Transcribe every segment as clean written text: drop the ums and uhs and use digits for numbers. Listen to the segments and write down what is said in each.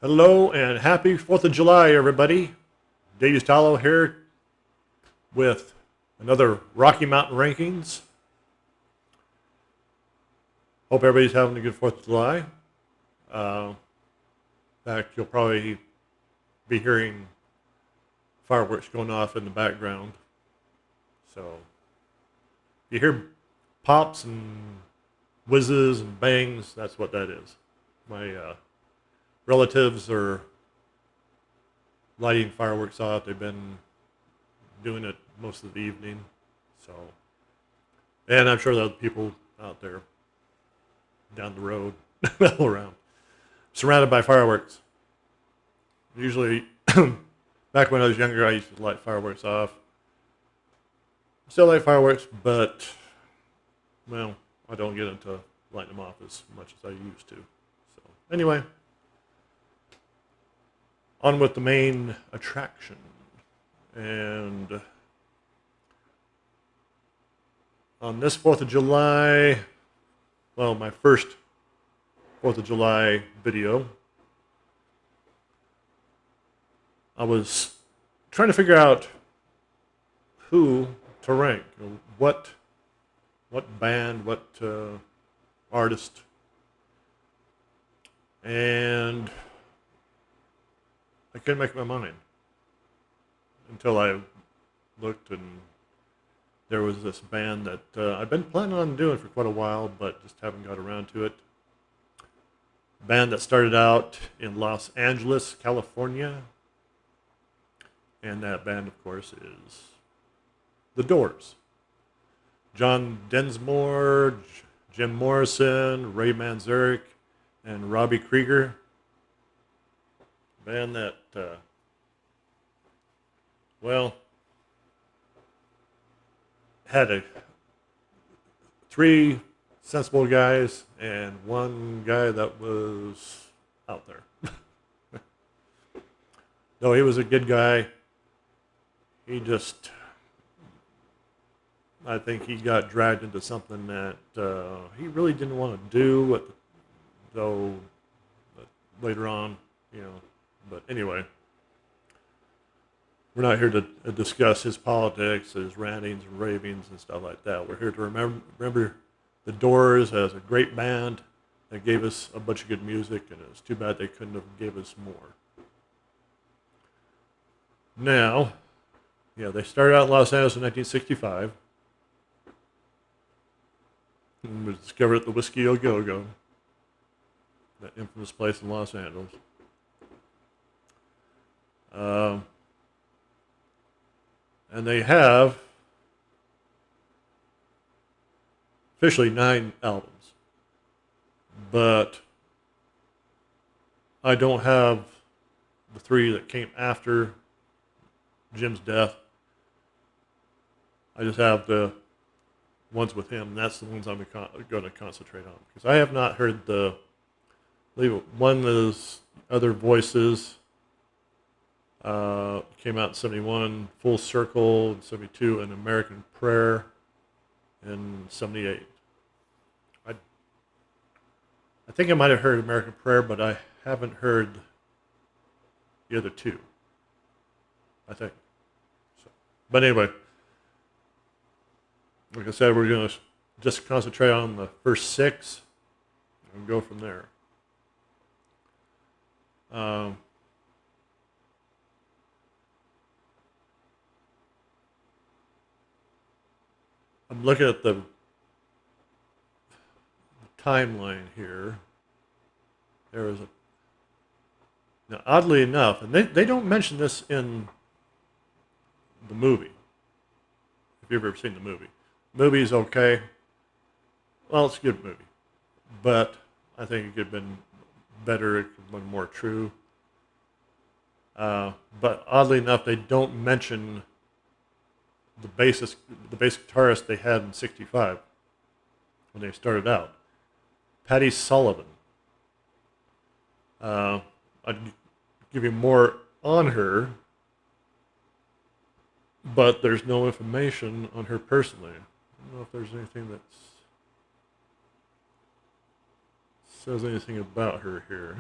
Hello and happy 4th of July, everybody. Dave Stallo here with another Rocky Mountain Rankings. Hope everybody's having a good 4th of July. In fact, you'll probably be hearing fireworks going off in the background. So if you hear pops and whizzes and bangs, that's what that is. My relatives are lighting fireworks off. They've been doing it most of the evening. So, and I'm sure there are people out there down the road, all around, surrounded by fireworks. Usually, back when I was younger, I used to light fireworks off. Still light fireworks, but, well, I don't get into lighting them off as much as I used to. So, anyway, on with the main attraction. And on this 4th of July, well, my first 4th of July video, I was trying to figure out who to rank. What band, what artist. And I couldn't make up my mind until I looked, and there was this band that I've been planning on doing for quite a while, but just haven't got around to it. A band that started out in Los Angeles, California, and that band, of course, is The Doors. John Densmore, Jim Morrison, Ray Manzarek, and Robby Krieger. Band that, had three sensible guys and one guy that was out there. No, he was a good guy. He just, I think he got dragged into something that he really didn't want to do, though later on, But anyway, we're not here to discuss his politics, his rantings and ravings and stuff like that. We're here to remember the Doors as a great band that gave us a bunch of good music, and it's too bad they couldn't have gave us more. Now, they started out in Los Angeles in 1965. And was discovered at the Whiskey A Go-Go, that infamous place in Los Angeles. And they have officially 9 albums, but I don't have the 3 that came after Jim's death. I just have the ones with him, and that's the ones I'm going to concentrate on, because I have not heard one is Other Voices. Came out in 71, Full Circle in 72, and American Prayer in 78. I think I might have heard American Prayer, but I haven't heard the other 2, I think. So, but anyway, like I said, we're going to just concentrate on the first 6 and go from there. I'm looking at the timeline here. There is now, oddly enough, and they don't mention this in the movie. If you've ever seen the movie. The movie is okay. Well, it's a good movie. But I think it could have been better. It could have been more true. But oddly enough, they don't mention the bass guitarist they had in 65 when they started out, Patty Sullivan. I'd give you more on her, but there's no information on her personally. I don't know if there's anything that says anything about her here.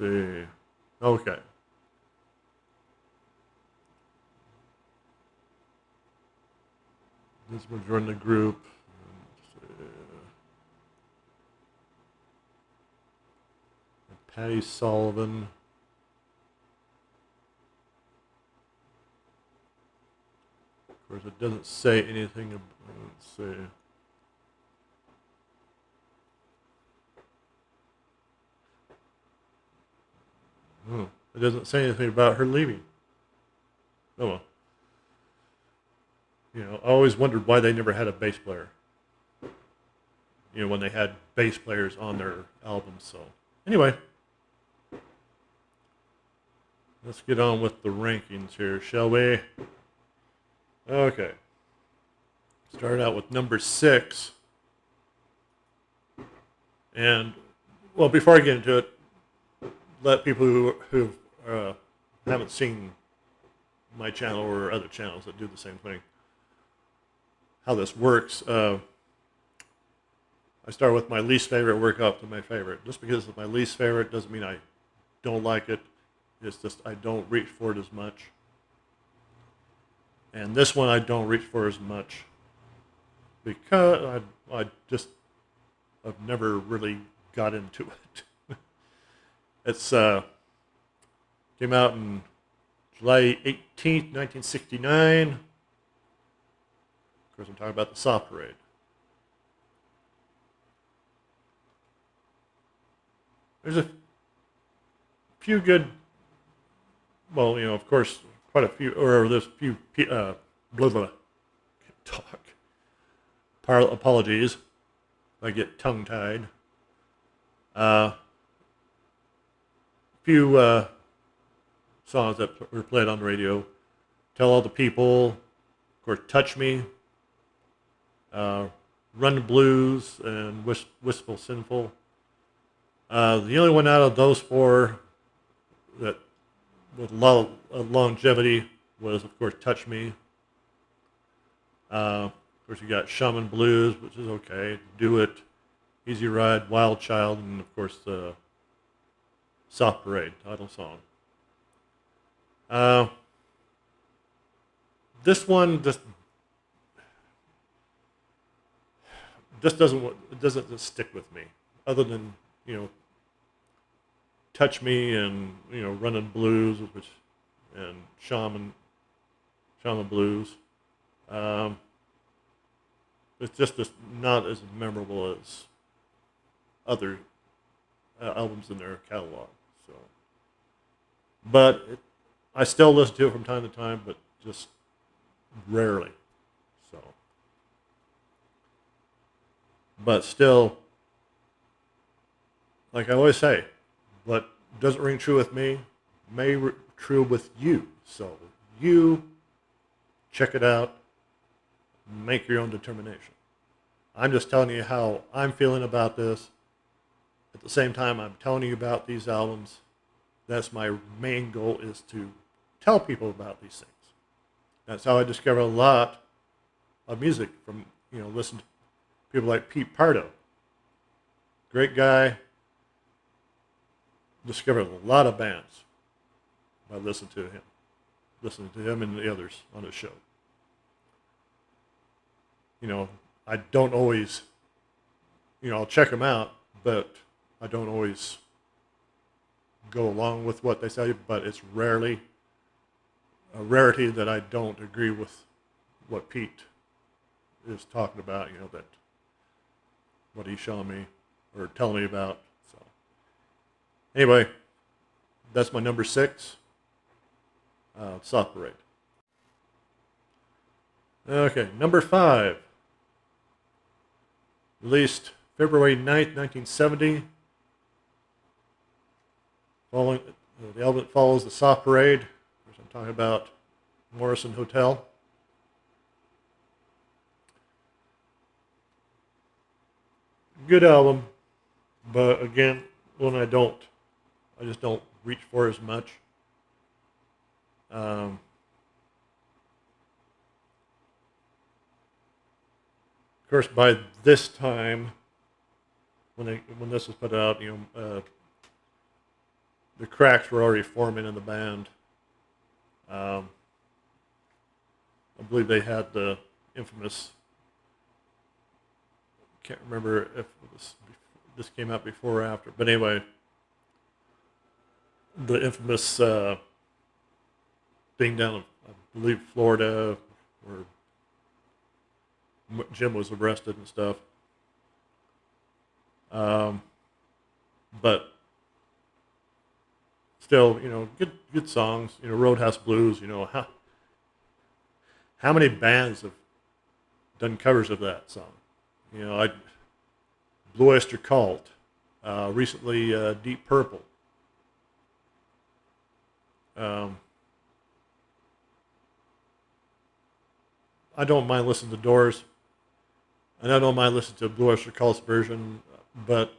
see. Okay. This will join the group. Patty Sullivan. Of course, it doesn't say anything about, let's see. Oh, it doesn't say anything about her leaving. Oh well. I always wondered why they never had a bass player. When they had bass players on their albums. So, anyway, let's get on with the rankings here, shall we? Okay. Start out with number 6. And, well, before I get into it, let people who haven't seen my channel or other channels that do the same thing, how this works. I start with my least favorite, work up to my favorite. Just because it's my least favorite doesn't mean I don't like it. It's just I don't reach for it as much. And this one I don't reach for as much because I've never really got into it. It's came out in July 18th, 1969. Of course, I'm talking about the Soft Parade. There's a few good, well, of course, quite a few, or there's a few, blah, blah, can't talk. Apologies if I get tongue-tied. Few songs that were played on the radio. Tell All the People, of course, Touch Me, Run the Blues, and Wistful Sinful. The only one out of those 4 that with a lot of longevity was, of course, Touch Me. Of course, you got Shaman Blues, which is okay. Do It, Easy Ride, Wild Child, and, of course, the Soft Parade title song. This one just doesn't just stick with me, other than Touch Me and Runnin' Blues, and Shaman Blues. It's just not as memorable as other albums in their catalog. So, but I still listen to it from time to time, but just rarely. So, but still, like I always say, what doesn't ring true with me may ring true with you. So you check it out, make your own determination. I'm just telling you how I'm feeling about this. At the same time, I'm telling you about these albums. That's my main goal, is to tell people about these things. That's how I discovered a lot of music from, listen to people like Pete Pardo. Great guy. Discovered a lot of bands by listening to him and the others on his show. I don't always, I'll check them out, but I don't always go along with what they say, but it's rarely a rarity that I don't agree with what Pete is talking about, that what he's showing me or telling me about. So anyway, that's my number 6, Soft Parade. Okay, number 5. Released February 9th, 1970. The album follows the Soft Parade. I'm talking about Morrison Hotel. Good album, but again, one I just don't reach for as much. Of course, by this time, when this was put out, the cracks were already forming in the band. I believe they had the infamous. Can't remember if this came out before or after, but anyway, the infamous thing down in, I believe, Florida, where Jim was arrested and stuff. But still, good songs. Roadhouse Blues. How many bands have done covers of that song? Blue Oyster Cult, recently Deep Purple. I don't mind listening to Doors, and I don't mind listening to Blue Oyster Cult's version, but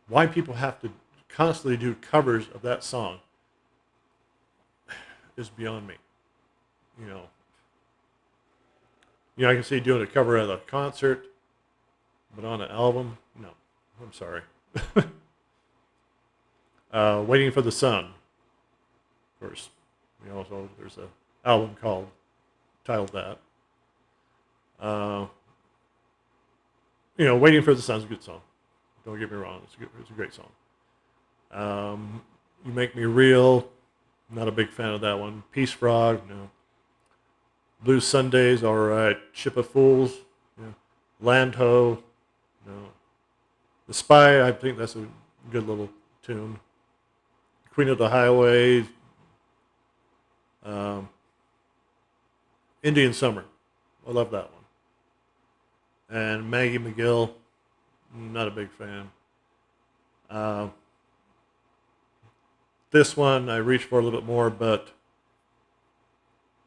why people have to constantly do covers of that song is beyond me. I can see doing a cover at a concert, but on an album, no. I'm sorry. Waiting for the Sun. Of course, so there's an album titled that. Waiting for the Sun's a good song. Don't get me wrong, it's a great song. You Make Me Real, not a big fan of that one. Peace Frog, no. Blues Sundays, all right. Ship of Fools, yeah. Land Ho, no. The Spy, I think that's a good little tune. Queen of the Highway, Indian Summer, I love that one. And Maggie McGill, not a big fan. This one I reached for a little bit more, but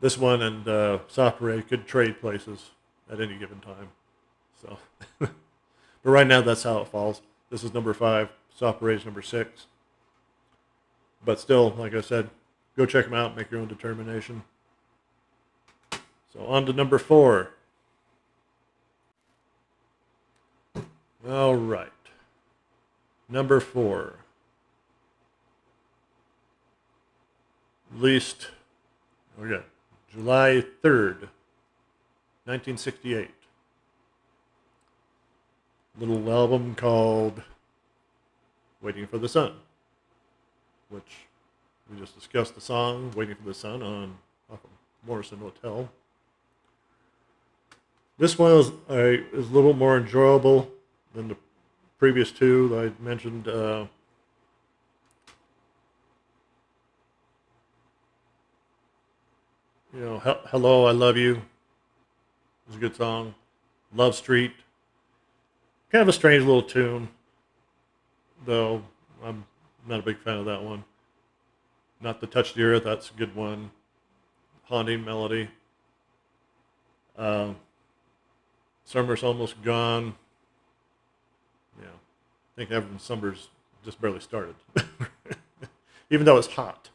this one and Soft Parade could trade places at any given time. So, but right now that's how it falls. This is number 5. Soft Parade's number 6. But still, like I said, go check them out. Make your own determination. So on to number 4. All right. Number 4. Released, July 3rd, 1968. Little album called Waiting for the Sun, which we just discussed the song Waiting for the Sun off of Morrison Hotel. This one is a little more enjoyable than the previous two that I mentioned. Hello, I Love You is a good song. Love Street, kind of a strange little tune, though I'm not a big fan of that one. Not to Touch the Earth, that's a good one. Haunting Melody. Summer's Almost Gone. Yeah, I think summer's just barely started. Even though it's hot.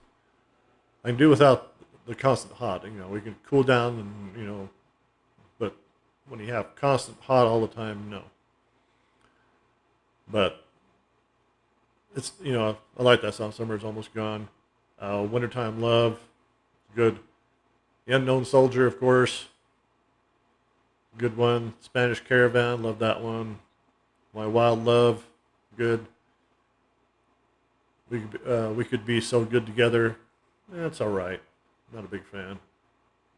I can do without the constant hot. We can cool down and, but when you have constant hot all the time, no. But it's, I like that song, Summer's Almost Gone. Wintertime Love, good. The Unknown Soldier, of course, good one. Spanish Caravan, love that one. My Wild Love, good. We could be so good together. That's all right. Not a big fan.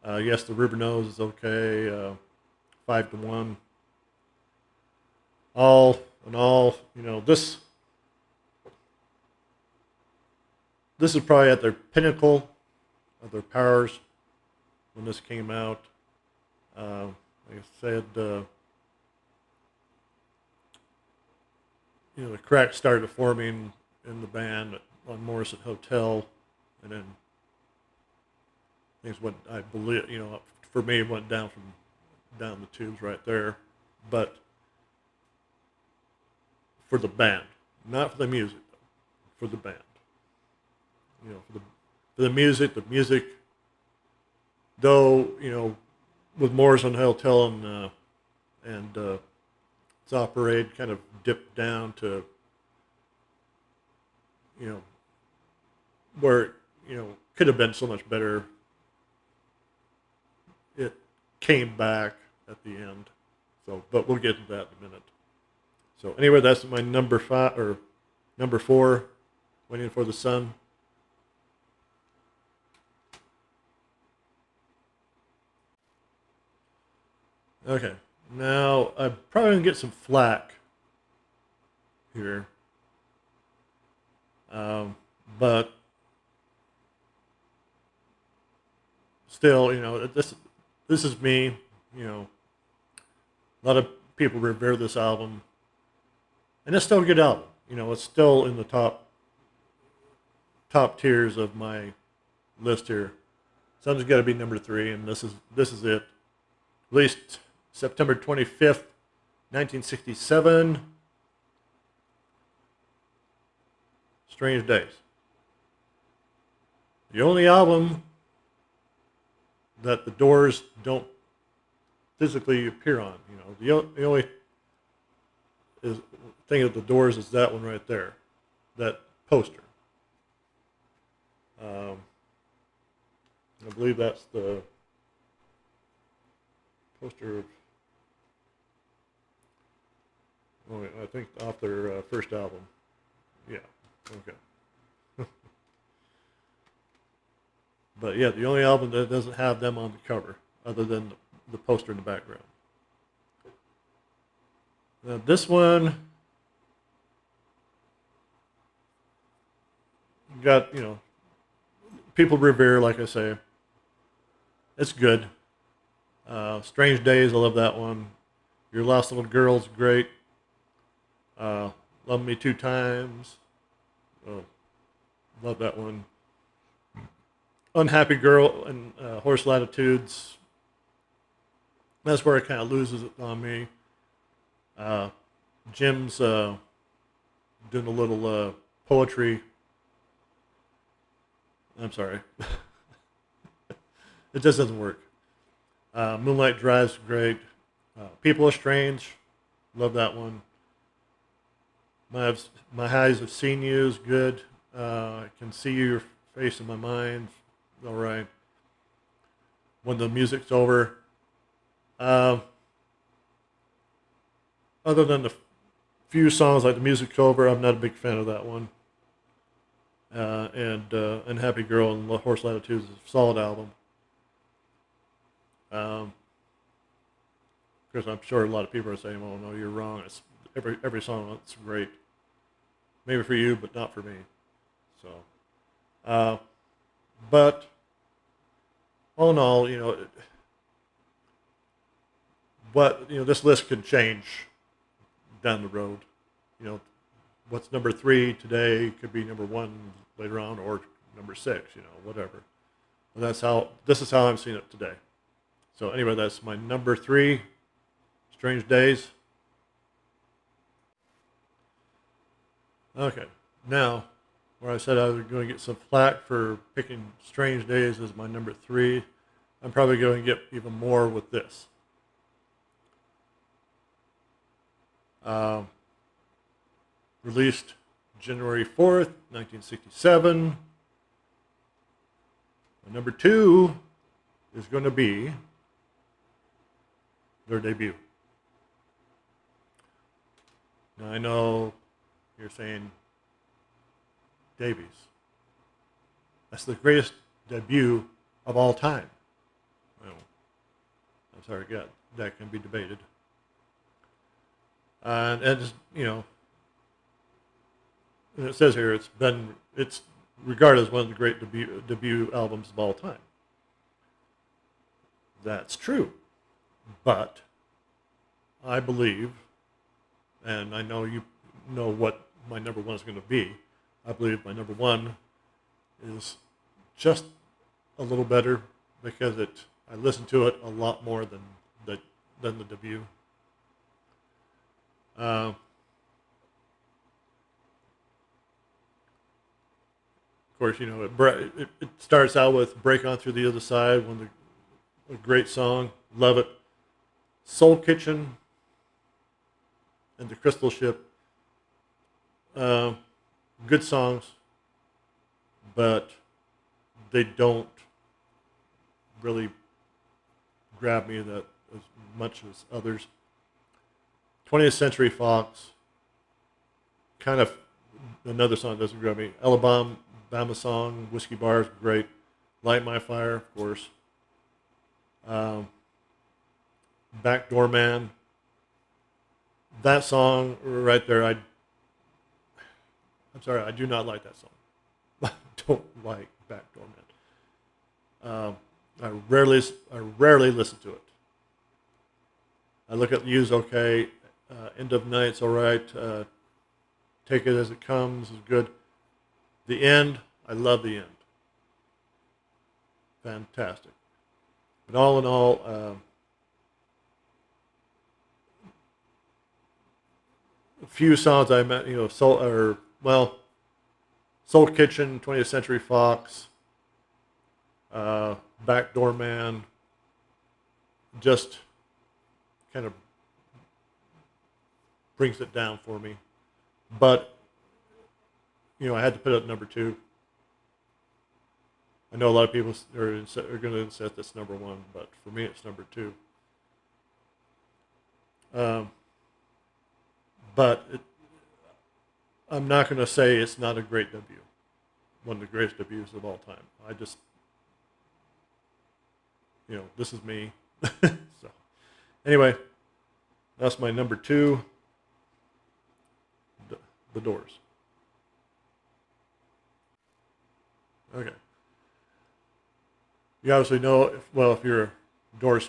Yes, the River Knows is okay. 5 to 1. All in all, this is probably at their pinnacle of their powers when this came out. Like I said, the cracks started forming in the band on Morrison Hotel, and then things went, I believe, for me, went down the tubes right there. But for the band, not for the music, though, for the band. For the music, though, with Morrison Hotel and Soft Parade kind of dipped down to, where, could have been so much better. It came back at the end. So, but we'll get to that in a minute. So anyway, that's my number 5 or number 4, Waiting for the Sun. Okay, now I'm probably gonna get some flack here, but still, this is me. A lot of people revere this album, and it's still a good album. It's still in the top tiers of my list here. Something's got to be number 3, and this is it. Released September 25th, 1967. Strange Days. The only album that the Doors don't physically appear on. The only thing of the Doors is that one right there, that poster. I believe that's the poster of, I think off their first album. Yeah, okay. But yeah, the only album that doesn't have them on the cover, other than the poster in the background. Now this one got, people revere, like I say. It's good. Strange Days, I love that one. Your Lost Little Girl's great. Love Me 2 Times. Love that one. Unhappy Girl and Horse Latitudes. That's where it kind of loses it on me. Jim's doing a little poetry. I'm sorry. It just doesn't work. Moonlight Drive's great. People Are Strange. Love that one. My Eyes Have Seen You is good. I Can See Your Face in My Mind. All right. When the Music's Over. Other than the few songs like The Music's Over, I'm not a big fan of that one. And Happy Girl and Horse Latitudes is a solid album. Because I'm sure a lot of people are saying, "Oh no, you're wrong. It's every song it's great. Maybe for you, but not for me." So, but all in all, this list could change down the road. What's number 3 today could be number 1 later on, or number 6. Whatever. And this is how I'm seeing it today. So anyway, that's my number 3, Strange Days. Okay, now, where I said I was going to get some flack for picking Strange Days as my number 3, I'm probably going to get even more with this. Released January 4th, 1967. My number 2 is going to be their debut. Now I know you're saying, Davies, that's the greatest debut of all time. Well, I'm sorry, that can be debated. And just, and it says here it's regarded as one of the great debut albums of all time. That's true. But I believe, and I know you know what my number 1 is going to be, I believe my number 1 is just a little better because I listen to it a lot more than the debut. Of course, it starts out with "Break On Through the Other Side," a great song, love it. Soul Kitchen and The Crystal Ship, good songs, but they don't really grab me that as much as others. 20th Century Fox, kind of another song that doesn't grab me. Alabama Song, Whiskey Bars, great. Light My Fire, of course. Backdoor Man. That song right there, I'm sorry, I do not like that song. I don't like Backdoor Man. I rarely listen to it. I look at You's okay. End of Night's all right. Take It As It Comes is good. The End, I love The End. Fantastic. But all in all, a few songs I met, Soul Kitchen, 20th Century Fox, Backdoor Man, just kind of brings it down for me. But, I had to put it at number 2. I know a lot of people are going to insist it's number 1, but for me it's number 2. But I'm not going to say it's not a great debut. One of the greatest debuts of all time. I just, this is me. So, anyway, that's my number 2, The Doors. Okay. You obviously know, if you're a Doors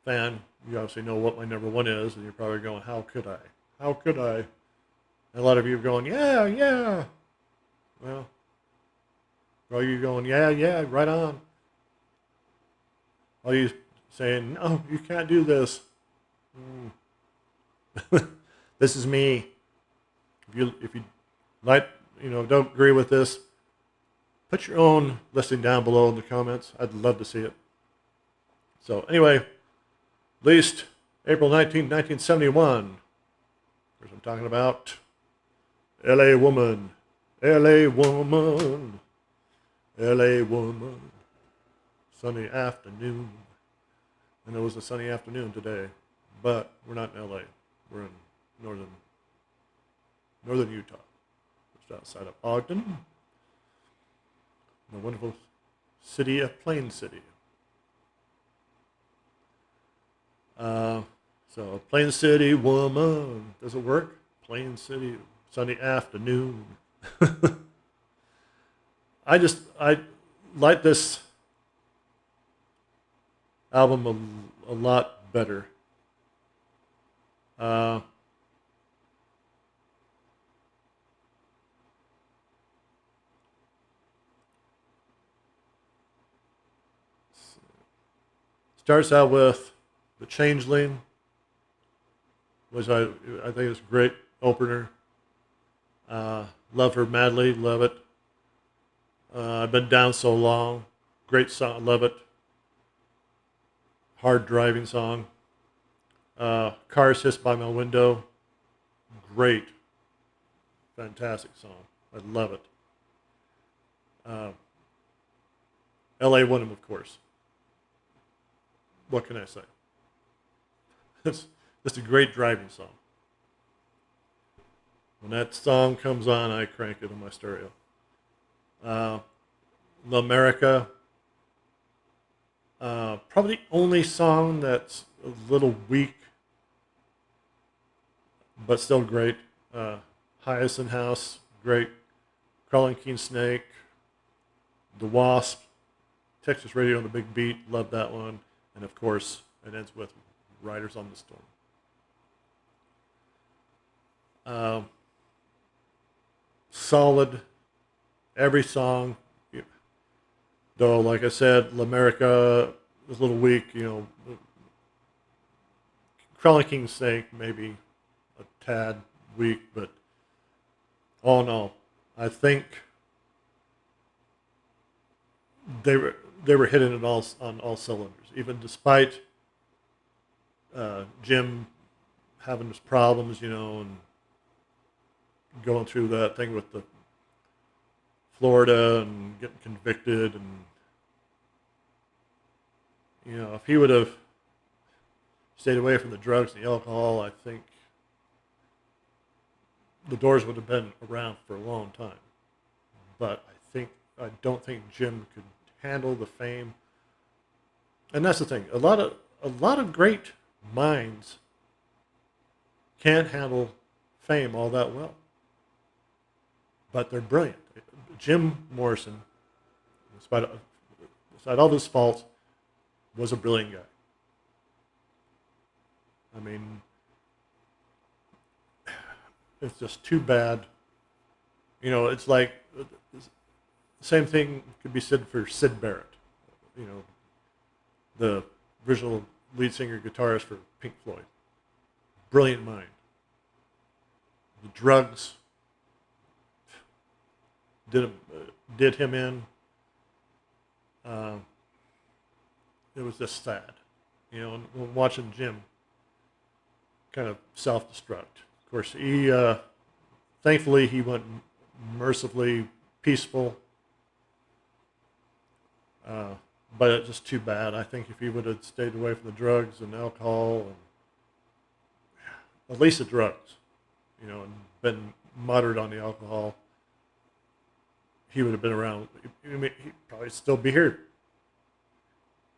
fan, you obviously know what my number 1 is, and you're probably going, how could I? How could I? And a lot of you are going, yeah. Well, all you going, yeah, right on. All you saying, no, you can't do this. This is me. If you like, don't agree with this, put your own listing down below in the comments. I'd love to see it. So anyway, released April 19, 1971. Of course, I'm talking about L.A. Woman, L.A. Woman, L.A. Woman, sunny afternoon. And it was a sunny afternoon today, but we're not in L.A. We're in northern Utah, just outside of Ogden, the wonderful city of Plain City. So, Plain City Woman, does it work? Plain City, sunny afternoon. I like this album a lot better. Starts out with The Changeling, which I think is a great opener. Love Her Madly, love it. I've Been Down So Long, great song, love it. Hard driving song. Cars Hiss By My Window, great, fantastic song. I love it. L.A. Woman, of course. What can I say? It's a great driving song. When that song comes on, I crank it on my stereo. L'America. Probably the only song that's a little weak, but still great. Hyacinth House, great. Crawling King Snake. The Wasp. Texas Radio on the Big Beat, love that one. And of course, it ends with Riders on the Storm. Solid. Every song. Though, like I said, L'America was a little weak, Crawling King Snake maybe a tad weak, but all in all, I think they were hitting it all on all cylinders, even despite Jim having his problems, and going through that thing with the Florida and getting convicted, and if he would have stayed away from the drugs and the alcohol, I think the Doors would have been around for a long time. But I don't think Jim could handle the fame. And that's the thing. A lot of great minds can't handle fame all that well. But they're brilliant. Jim Morrison, despite all his faults, was a brilliant guy. I mean, it's just too bad. It's like the same thing could be said for Syd Barrett. The original lead singer guitarist for Pink Floyd. Brilliant mind. The drugs did him in. It was just sad, and watching Jim kind of self-destruct. Of course, he thankfully he went mercifully peaceful, but it's just too bad. I think if he would have stayed away from the drugs and alcohol, and at least the drugs, and been moderate on the alcohol, he would have been around. He'd probably still be here.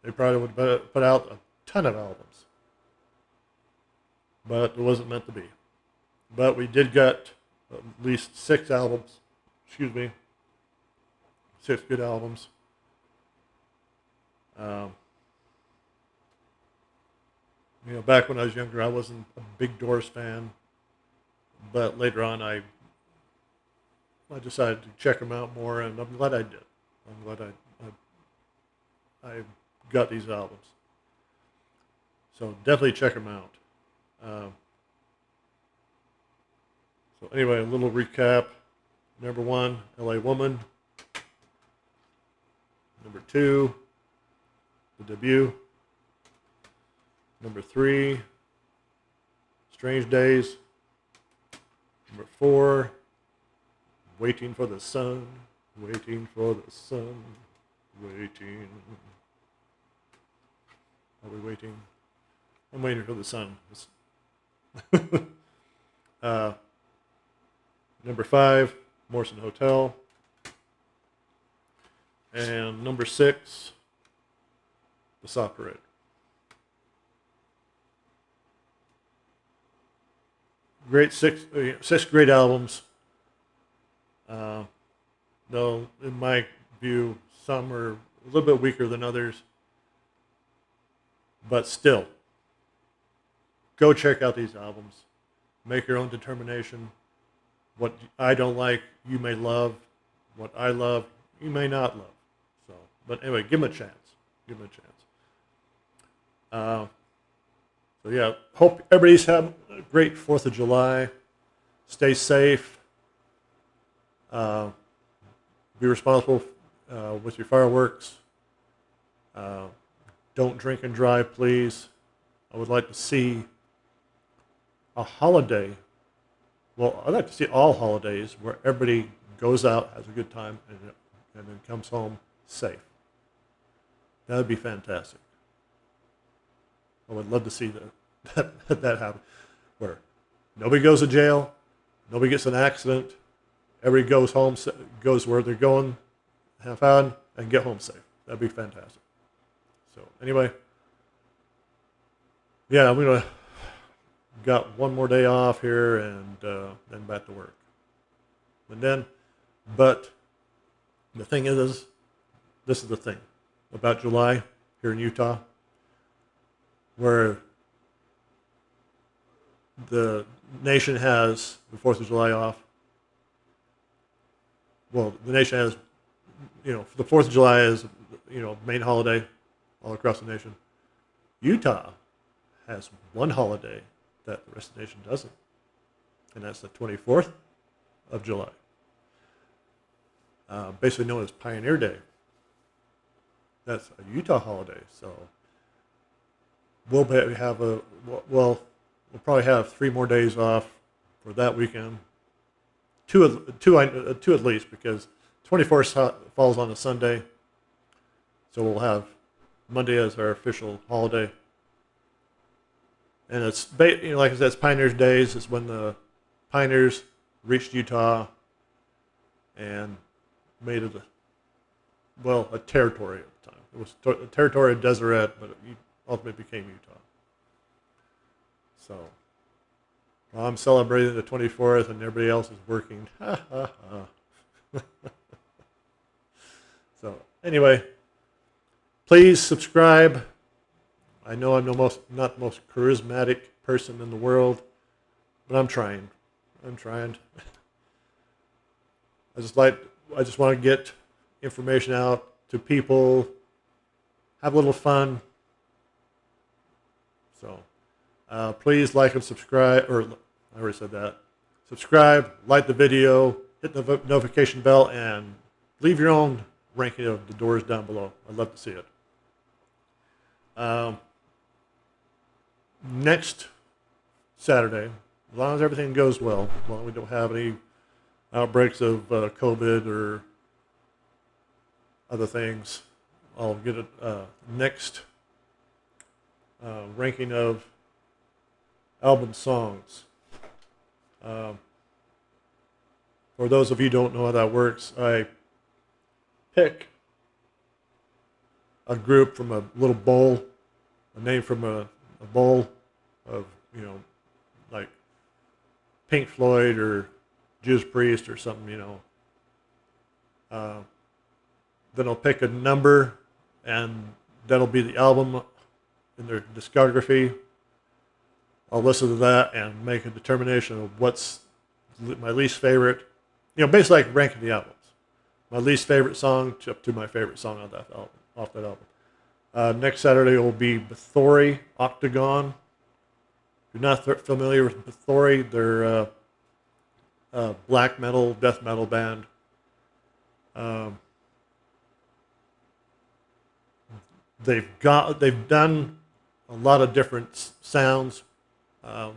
They probably would have put out a ton of albums. But it wasn't meant to be. But we did get at least 6 albums. 6 good albums. Back when I was younger, I wasn't a big Doors fan. But later on, I decided to check them out more, and I'm glad I did. I'm glad I got these albums. So definitely check them out. So anyway, a little recap. Number 1, LA Woman. Number 2, The Debut. Number 3, Strange Days. Number 4, Waiting for the Sun. Waiting for the sun. Waiting. Are we waiting? I'm waiting for the sun. Number 5, Morrison Hotel. And number 6, The Sock Parade. Great 6 great albums. Though, in my view, some are a little bit weaker than others. But still, go check out these albums. Make your own determination. What I don't like, you may love. What I love, you may not love. But anyway, give them a chance. Give them a chance. So yeah, hope everybody's having a great 4th of July. Stay safe. Be responsible with your fireworks. Don't drink and drive, please. I would like to see a holiday. Well, I'd like to see all holidays where everybody goes out, has a good time, and then comes home safe. That would be fantastic. I would love to see that happen, where nobody goes to jail, nobody gets in an accident, everybody goes home, goes where they're going, have fun, and get home safe. That'd be fantastic. So anyway, yeah, I'm gonna got one more day off here, and then back to work. But the thing is, this is the thing about July here in Utah, where the nation has the 4th of July off. Well, the nation has, the 4th of July is, main holiday all across the nation. Utah has one holiday that the rest of the nation doesn't, and that's the 24th of July, basically known as Pioneer Day. That's a Utah holiday, so we'll probably have 3 more days off for that weekend. Two at least, because 24th falls on a Sunday, so we'll have Monday as our official holiday. And it's, like I said, it's Pioneers Days. It's when the pioneers reached Utah and made it a territory at the time. It was the territory of Deseret, but it ultimately became Utah. So I'm celebrating the 24th, and everybody else is working. So anyway, please subscribe. I know I'm not the most charismatic person in the world, but I'm trying. I just want to get information out to people, have a little fun. So please like and subscribe, or I already said that. Subscribe, like the video, hit the notification bell, and leave your own ranking of the Doors down below. I'd love to see it. Next Saturday, as long as everything goes well, as long as we don't have any outbreaks of COVID or other things, I'll get a next ranking of album songs. For those of you who don't know how that works, I pick a group from a little bowl, a name from a bowl of, like Pink Floyd or Judas Priest or something, Then I'll pick a number, and that'll be the album in their discography. I'll listen to that and make a determination of what's my least favorite. Basically like ranking the albums. My least favorite song up to my favorite song on that album, off that album. Next Saturday will be Bathory, Octagon. If you're not familiar with Bathory, they're a black metal, death metal band. They've done a lot of different sounds.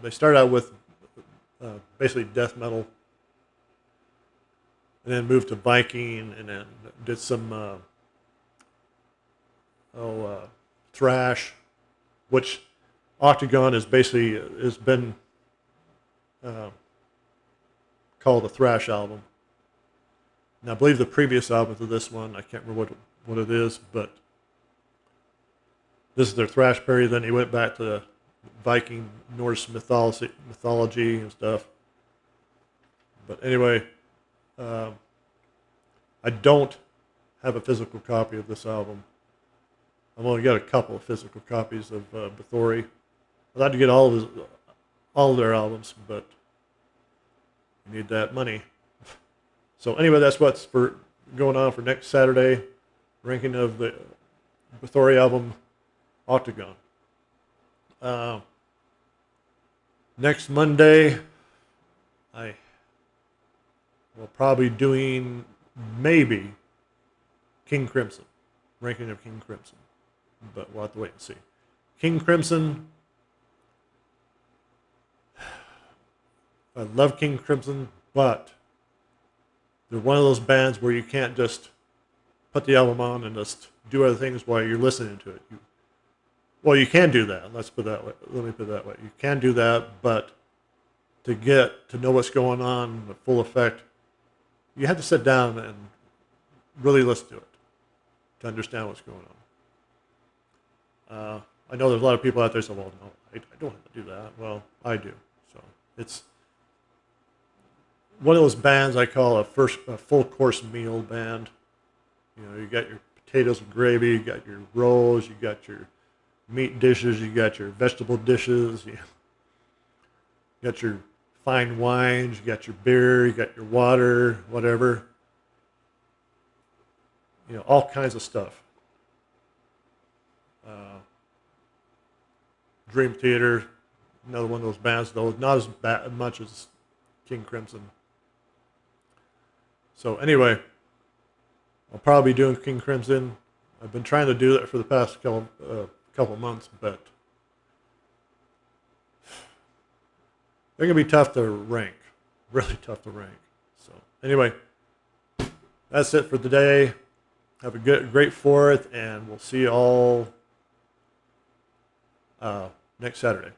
They started out with basically death metal, and then moved to Viking, and then did some thrash, which Octagon has been called a thrash album. And I believe the previous album to this one, I can't remember what it is, but this is their thrash period. Then he went back to the Viking Norse mythology and stuff. But anyway, I don't have a physical copy of this album. I've only got a couple of physical copies of Bathory. I'd like to get all of their albums, but you need that money. So anyway, that's what's going on for next Saturday. Ranking of the Bathory album, Octagon. Next Monday, I will probably doing maybe King Crimson. Ranking of King Crimson. But we'll have to wait and see. King Crimson. I love King Crimson, but they're one of those bands where you can't just put the album on and just do other things while you're listening to it. You can do that. Let me put it that way. You can do that, but to get to know what's going on, the full effect, you have to sit down and really listen to it to understand what's going on. I know there's a lot of people out there saying, well, no, I don't have to do that. Well, I do. So it's one of those bands I call a full course meal band. You got your potatoes and gravy, you got your rolls, you got your meat dishes, you got your vegetable dishes, you got your fine wines, you got your beer, you got your water, whatever. All kinds of stuff. Dream Theater, another one of those bands, though not as much as King Crimson. So anyway, I'll probably be doing King Crimson. I've been trying to do that for the past couple months, but they're going to be tough to rank. Really tough to rank. So anyway, that's it for the day. Have a great 4th, and we'll see you all next Saturday.